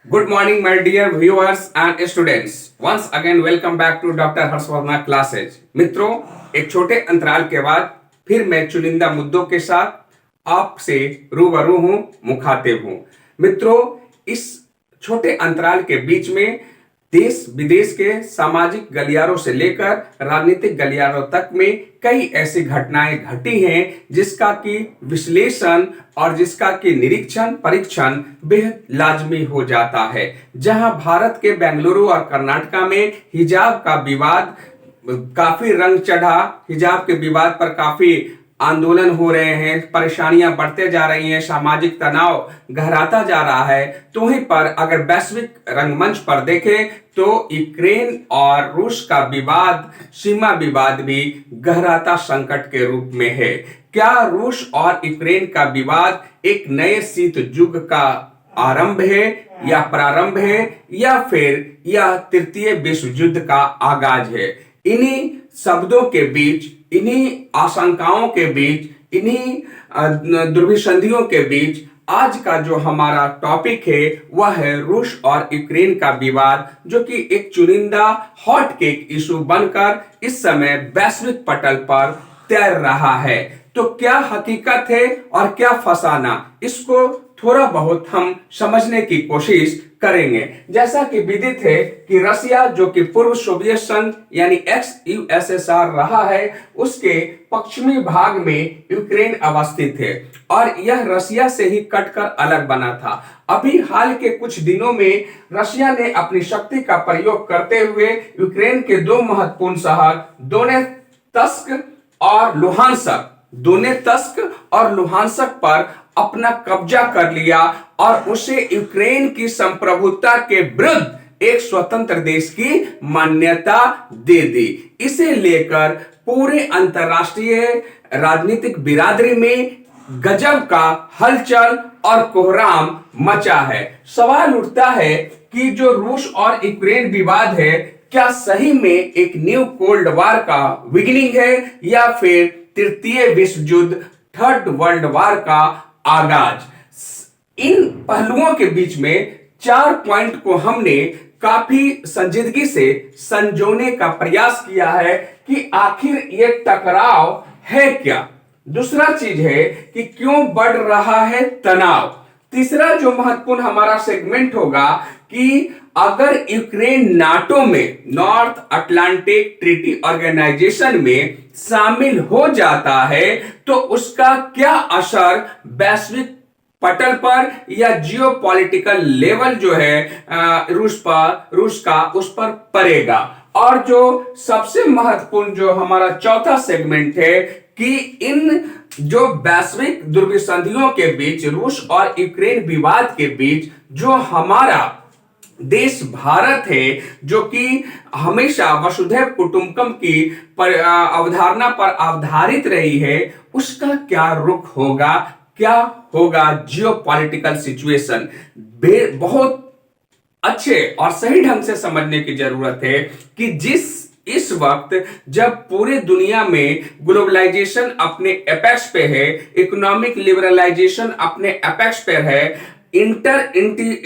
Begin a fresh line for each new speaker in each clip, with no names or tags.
Good morning, my dear viewers and students. Once again, welcome back to doctor Harshvardhan classes. मित्रों, एक छोटे अंतराल के बाद फिर मैं चुनिंदा मुद्दों के साथ आपसे रूबरू हूं, मुखातिब हूं। मित्रों, इस छोटे अंतराल के बीच में देश विदेश के सामाजिक गलियारों से लेकर राजनीतिक गलियारों तक में कई ऐसी घटनाएं घटी हैं जिसका की विश्लेषण और जिसका की निरीक्षण परीक्षण बेहद लाजमी हो जाता है। जहां भारत के बेंगलुरु और कर्नाटका में हिजाब का विवाद काफी रंग चढ़ा, हिजाब के विवाद पर काफी आंदोलन हो रहे हैं, परेशानियां बढ़ते जा रही हैं, सामाजिक तनाव गहराता जा रहा है। तो वहीं पर अगर वैश्विक रंगमंच पर देखें तो यूक्रेन और रूस का विवाद, सीमा विवाद भी गहराता संकट के रूप में है। क्या रूस और यूक्रेन का विवाद एक नए शीत युग का आरंभ है या प्रारंभ है, या फिर यह तृतीय विश्व युद्ध का आगाज है? इन्हीं शब्दों के बीच, इन्हीं आशंकाओं के बीच, इन्हीं दुर्विसंधियों के बीच आज का जो हमारा टॉपिक है वह है रूस और यूक्रेन का विवाद, जो कि एक चुनिंदा हॉट केक इशू बनकर इस समय वैश्विक पटल पर तैर रहा है। तो क्या हकीकत है और क्या फसाना, इसको थोड़ा बहुत हम समझने की कोशिश करेंगे। जैसा कि विदित है कि रसिया, जो कि पूर्व सोवियत संघ यानी एक्स यूएसएसआर रहा है, उसके पश्चिमी भाग में यूक्रेन अवस्थित है और यह रसिया से ही कटकर अलग बना था। अभी हाल के कुछ दिनों में रसिया ने अपनी शक्ति का प्रयोग करते हुए यूक्रेन के दो महत्वपूर्ण शहर दोनेत्स्क और लुहांस्क पर अपना कब्जा कर लिया और उसे यूक्रेन की संप्रभुता के विरुद्ध एक स्वतंत्र देश की मान्यता दे दी। इसे लेकर पूरे अंतरराष्ट्रीय राजनीतिक बिरादरी में गजब का हलचल और कोहराम मचा है। सवाल उठता है कि जो रूस और यूक्रेन विवाद है, क्या सही में एक न्यू कोल्ड वॉर का बिगिनिंग है या फिर तृतीय विश्व युद्ध, थर्ड वर्ल्ड वॉर का आगाज? इन पहलुओं के बीच में 4 पॉइंट को हमने काफी संजीदगी से संजोने का प्रयास किया है कि आखिर ये टकराव है क्या। दूसरा चीज है कि क्यों बढ़ रहा है तनाव। तीसरा जो महत्वपूर्ण हमारा सेगमेंट होगा कि अगर यूक्रेन नाटो में, नॉर्थ अटलांटिक ट्रीटी ऑर्गेनाइजेशन में शामिल हो जाता है तो उसका क्या असर वैश्विक पटल पर या जियोपॉलिटिकल लेवल जो है रूस का उस पर पड़ेगा। और जो सबसे महत्वपूर्ण जो हमारा चौथा सेगमेंट है कि इन जो वैश्विक दुर्विसंधियों के बीच, रूस और यूक्रेन विवाद के बीच, जो हमारा देश भारत है, जो कि हमेशा वसुधैव कुटुंबकम की अवधारणा पर आधारित रही है, उसका क्या रुख होगा, क्या होगा जियोपॉलिटिकल सिचुएशन। बहुत अच्छे और सही ढंग से समझने की जरूरत है कि इस वक्त जब पूरी दुनिया में ग्लोबलाइजेशन अपने एपेक्स पे है, इकोनॉमिक लिबरलाइजेशन अपने एपेक्स पे है,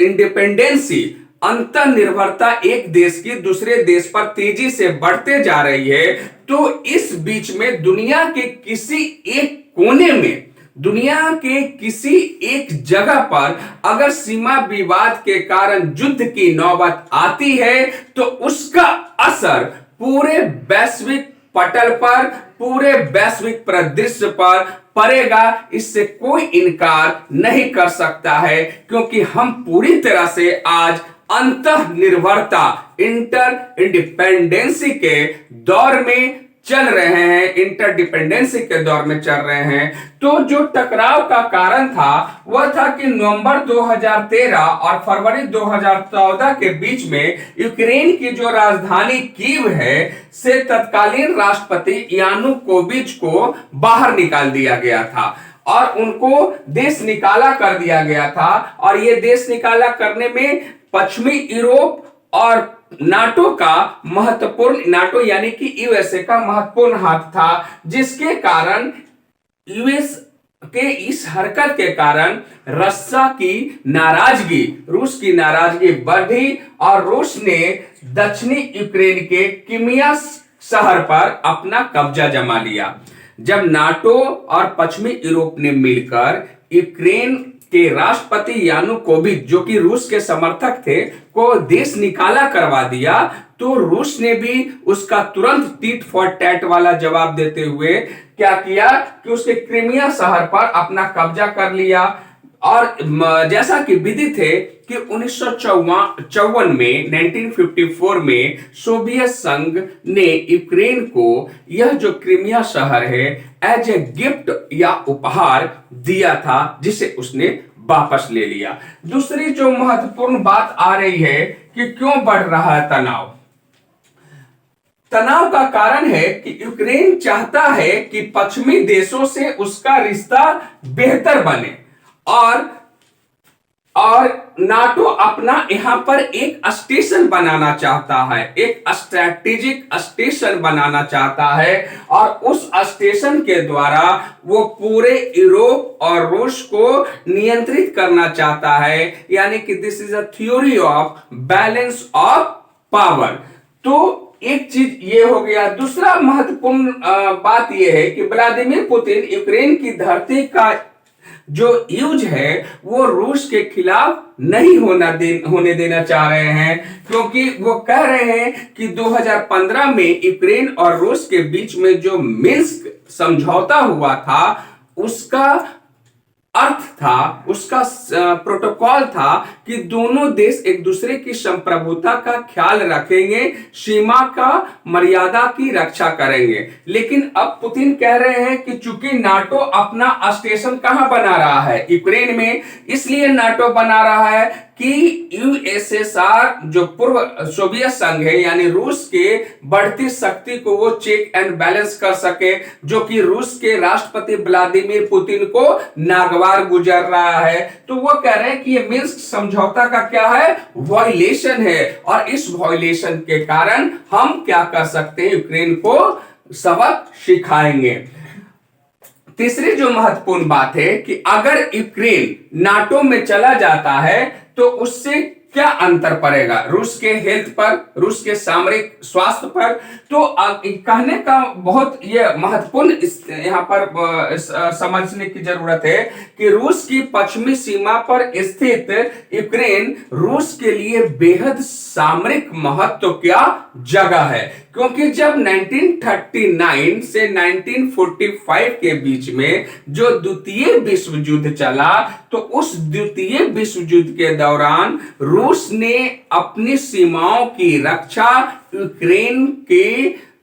इंडिपेंडेंसी, अंतर निर्भरता एक देश की दूसरे देश पर तेजी से बढ़ते जा रही है, तो इस बीच में दुनिया के किसी एक कोने में, दुनिया के किसी एक जगह पर अगर सीमा विवाद के कारण युद्ध की नौबत आती है तो उसका असर पूरे वैश्विक पटल पर, पूरे वैश्विक परिदृश्य पर पड़ेगा। इससे कोई इनकार नहीं कर सकता है, क्योंकि हम पूरी तरह से आज अंतः निर्भरता, इंटर इंडिपेंडेंसी के दौर में चल रहे हैं, इंटरडिपेंडेंसी के दौर में चल रहे हैं। तो जो टकराव का कारण था वह था कि नवंबर 2013 और फरवरी 2014 के बीच में यूक्रेन की जो राजधानी कीव है से तत्कालीन राष्ट्रपति यानुकोविच को बाहर निकाल दिया गया था और उनको देश निकाला कर दिया गया था। और ये देश निकाला करने में पश्चिमी यूरोप और नाटो यानी कि यूएसए का महत्वपूर्ण हाथ था, जिसके कारण यूएस के इस हरकत के कारण रशिया की नाराजगी, रूस की नाराजगी बढ़ी और रूस ने दक्षिणी यूक्रेन के किमिया शहर पर अपना कब्जा जमा लिया। जब नाटो और पश्चिमी यूरोप ने मिलकर यूक्रेन के राष्ट्रपति यानुकोविच, जो कि रूस के समर्थक थे, को देश निकाला करवा दिया, तो रूस ने भी उसका तुरंत टीट फॉर टैट वाला जवाब देते हुए क्या किया कि उसके क्रीमिया शहर पर अपना कब्जा कर लिया। और जैसा कि विदित है कि 1954 में 1954 में सोवियत संघ ने यूक्रेन को यह जो क्रीमिया शहर है एज ए गिफ्ट या उपहार दिया था, जिसे उसने वापस ले लिया। दूसरी जो महत्वपूर्ण बात आ रही है कि क्यों बढ़ रहा है तनाव। तनाव का कारण है कि यूक्रेन चाहता है कि पश्चिमी देशों से उसका रिश्ता बेहतर बने और नाटो अपना यहां पर एक स्टेशन बनाना चाहता है, एक स्ट्रैटेजिक स्टेशन बनाना चाहता है और उस स्टेशन के द्वारा वो पूरे यूरोप और रूस को नियंत्रित करना चाहता है। यानी कि this is a theory of balance of power. तो एक चीज ये हो गया। दूसरा महत्वपूर्ण बात यह है कि व्लादिमीर पुतिन यूक्रेन की धरती का जो यूज है वो रूस के खिलाफ नहीं होने देना चाह रहे हैं, क्योंकि वो कह रहे हैं कि 2015 में यूक्रेन और रूस के बीच में जो मिन्स्क समझौता हुआ था उसका अर्थ था, उसका प्रोटोकॉल था कि दोनों देश एक दूसरे की संप्रभुता का ख्याल रखेंगे, सीमा का मर्यादा की रक्षा करेंगे। लेकिन अब पुतिन कह रहे हैं कि चूंकि नाटो अपना स्टेशन कहां बना रहा है, यूक्रेन में, इसलिए नाटो बना रहा है कि यूएसएसआर जो पूर्व सोवियत संघ है यानी रूस के बढ़ती शक्ति को वो चेक एंड बैलेंस कर सके, जो कि रूस के राष्ट्रपति व्लादिमीर पुतिन को नागवार गुजर रहा है। तो वो कह रहे हैं कि ये मिन्स्क समझौता का क्या है, वायलेशन है, और इस वायलेशन के कारण हम क्या कर सकते हैं, यूक्रेन को सबक सिखाएंगे। तीसरी जो महत्वपूर्ण बात है कि अगर यूक्रेन नाटो में चला जाता है तो उससे क्या अंतर पड़ेगा रूस के हेल्थ पर, रूस के सामरिक स्वास्थ्य पर। तो कहने का बहुत ये महत्वपूर्ण यहाँ पर समझने की जरूरत है कि रूस की पश्चिमी सीमा पर स्थित यूक्रेन रूस के लिए बेहद सामरिक महत्व का जगह है, क्योंकि जब 1939 से 1945 के बीच में जो द्वितीय विश्व युद्ध चला, तो उस द्वितीय विश्व युद्ध के दौरान रूस ने अपनी सीमाओं की रक्षा यूक्रेन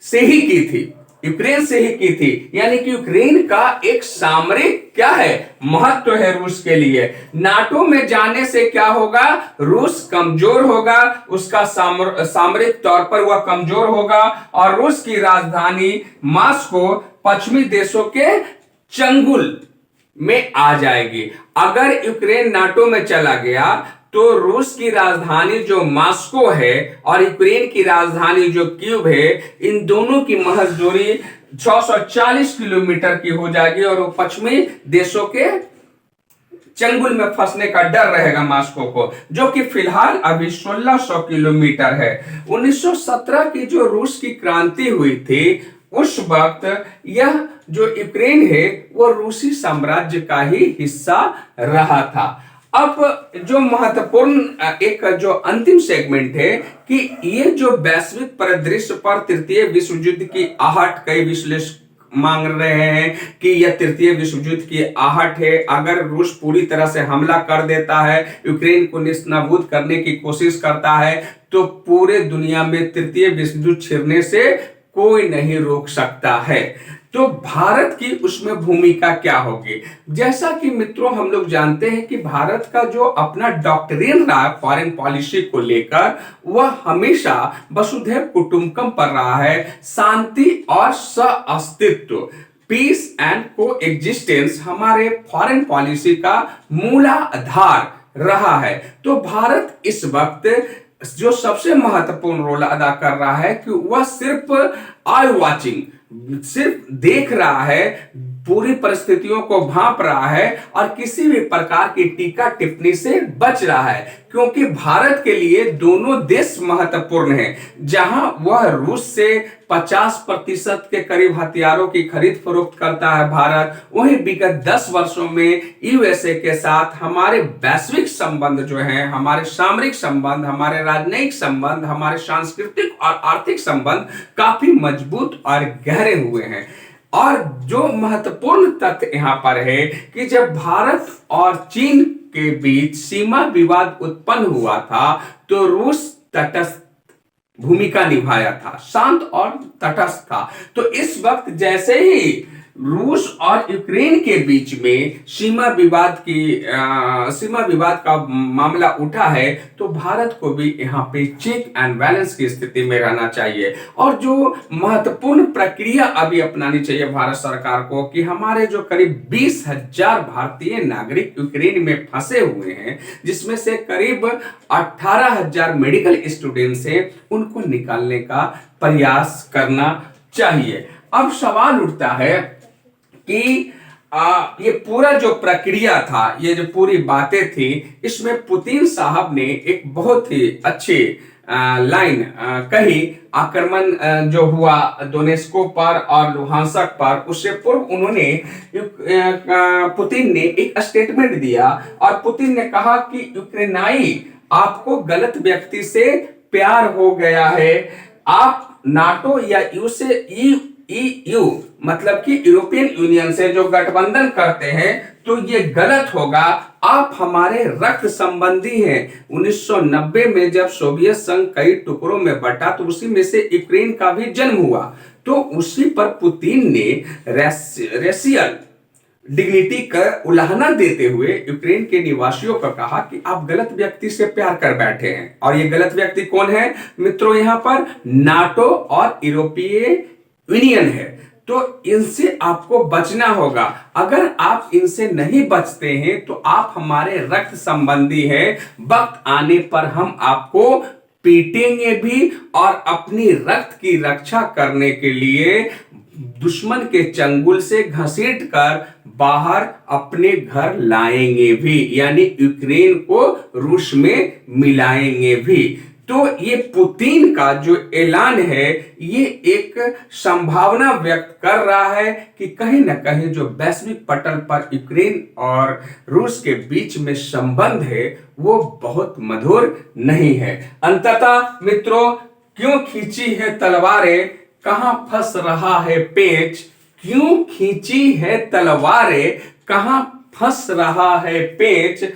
से ही की थी, यूक्रेन से ही की थी। यानी कि यूक्रेन का एक सामरिक क्या है, महत्व है रूस के लिए। नाटो में जाने से क्या होगा, रूस कमजोर होगा, उसका सामरिक तौर पर वह कमजोर होगा और रूस की राजधानी मॉस्को पश्चिमी देशों के चंगुल में आ जाएगी। अगर यूक्रेन नाटो में चला गया तो रूस की राजधानी जो मॉस्को है और यूक्रेन की राजधानी जो कीव है, इन दोनों की महज दूरी 640 किलोमीटर की हो जाएगी और वो पश्चिमी देशों के चंगुल में फंसने का डर रहेगा मॉस्को को, जो कि फिलहाल अभी 1600 किलोमीटर है। 1917 की जो रूस की क्रांति हुई थी उस वक्त यह जो यूक्रेन है वो रूसी साम्राज्य का ही हिस्सा रहा था। अब जो महत्वपूर्ण एक जो अंतिम सेगमेंट है कि ये जो वैश्विक परिदृश्य पर तृतीय विश्व युद्ध की आहट, कई विश्लेषक मांग रहे हैं कि यह तृतीय विश्व युद्ध की आहट है। अगर रूस पूरी तरह से हमला कर देता है, यूक्रेन को नेस्तनाबूद करने की कोशिश करता है, तो पूरे दुनिया में तृतीय विश्व युद्ध छिड़ने से कोई नहीं रोक सकता है। तो भारत की उसमें भूमिका क्या होगी? जैसा कि मित्रों हम लोग जानते हैं कि भारत का जो अपना डॉक्ट्रिन रहा है फॉरेन पॉलिसी को लेकर, वह हमेशा वसुधैव कुटुंबकम पर रहा है। शांति और सह-अस्तित्व, पीस एंड को एग्जिस्टेंस हमारे फॉरेन पॉलिसी का मूलाधार रहा है। तो भारत इस वक्त जो सबसे महत्वपूर्ण रोल अदा कर रहा है कि वह सिर्फ आई वॉचिंग, सिर्फ देख रहा है, पूरी परिस्थितियों को भांप रहा है और किसी भी प्रकार की टीका टिप्पणी से बच रहा है, क्योंकि भारत के लिए दोनों देश महत्वपूर्ण हैं। जहां वह रूस से 50% के करीब हथियारों की खरीद फरोख्त करता है भारत, वहीं विगत 10 वर्षों में यूएसए के साथ हमारे वैश्विक संबंध जो हैं, हमारे सामरिक संबंध, हमारे राजनयिक संबंध, हमारे सांस्कृतिक और आर्थिक संबंध काफी मजबूत और गहरे हुए हैं। और जो महत्वपूर्ण तथ्य यहां पर है कि जब भारत और चीन के बीच सीमा विवाद उत्पन्न हुआ था तो रूस तटस्थ भूमिका निभाया था, शांत और तटस्थ था। तो इस वक्त जैसे ही रूस और यूक्रेन के बीच में सीमा विवाद का मामला उठा है, तो भारत को भी यहाँ पे चेक एंड बैलेंस की स्थिति में रहना चाहिए। और जो महत्वपूर्ण प्रक्रिया अभी अपनानी चाहिए भारत सरकार को कि हमारे जो करीब 20,000 भारतीय नागरिक यूक्रेन में फंसे हुए हैं, जिसमें से करीब 18,000 मेडिकल स्टूडेंट्स हैं, उनको निकालने का प्रयास करना चाहिए। अब सवाल उठता है कि ये पूरा जो प्रक्रिया था, ये जो पूरी बातें थी, इसमें पुतिन साहब ने एक बहुत ही अच्छी लाइन कही। आक्रमण जो हुआ दोनेस्को पर और लुहांसक पर, उससे पूर्व उन्होंने पुतिन ने एक स्टेटमेंट दिया और पुतिन ने कहा कि यूक्रेनाई आपको गलत व्यक्ति से प्यार हो गया है, आप नाटो या ईयू मतलब कि यूरोपियन यूनियन से जो गठबंधन करते हैं तो ये गलत होगा, आप हमारे रक्त संबंधी हैं। 1990 में जब सोवियत संघ कई टुकड़ों में बटा तो उसी में से यूक्रेन का भी जन्म हुआ। तो उसी पर पुतिन ने रेशियल डिग्निटी का उल्लंघन देते हुए यूक्रेन के निवासियों को कहा कि आप गलत व्यक्ति से प्यार कर बैठे हैं। और ये गलत व्यक्ति कौन है मित्रों? यहाँ पर नाटो और यूरोपीय यूनियन है। तो इनसे आपको बचना होगा। अगर आप इनसे नहीं बचते हैं तो आप हमारे रक्त संबंधी हैं। वक्त आने पर हम आपको पीटेंगे भी और अपनी रक्त की रक्षा करने के लिए दुश्मन के चंगुल से घसीट कर बाहर अपने घर लाएंगे भी, यानी यूक्रेन को रूस में मिलाएंगे भी। तो ये पुतिन का जो ऐलान है, ये एक संभावना व्यक्त कर रहा है कि कहीं ना कहीं जो वैश्विक पटल पर यूक्रेन और रूस के बीच में संबंध है वो बहुत मधुर नहीं है। अंततः मित्रों, क्यों खींची है तलवारें, कहां फंस रहा है पेच? क्यों खींची है तलवारें, कहां फंस रहा है पेच?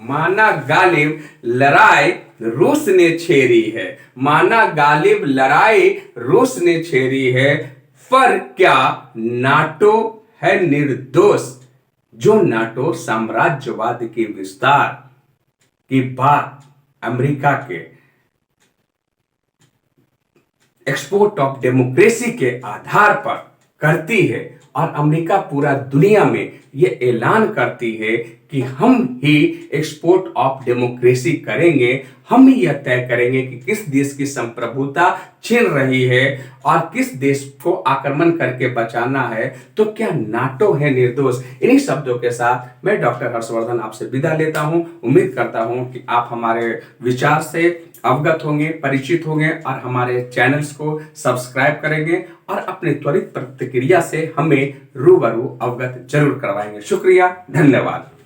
माना गालिब लड़ाई रूस ने छेड़ी है, माना गालिब लड़ाई रूस ने छेड़ी है, पर क्या नाटो है निर्दोष? जो नाटो साम्राज्यवाद के विस्तार की बात अमेरिका के एक्सपोर्ट ऑफ डेमोक्रेसी के आधार पर करती है और अमेरिका पूरा दुनिया में ये ऐलान करती है कि हम ही एक्सपोर्ट ऑफ डेमोक्रेसी करेंगे, हम ही यह तय करेंगे कि किस देश की संप्रभुता छीन रही है और किस देश को आक्रमण करके बचाना है। तो क्या नाटो है निर्दोष? इन्हीं शब्दों के साथ मैं डॉक्टर हर्षवर्धन आपसे विदा लेता हूं। उम्मीद करता हूं कि आप हमारे विचार से अवगत होंगे, परिचित होंगे और हमारे चैनल्स को सब्सक्राइब करेंगे और अपने त्वरित प्रतिक्रिया से हमें रूबरू अवगत जरूर करवाएंगे। शुक्रिया, धन्यवाद।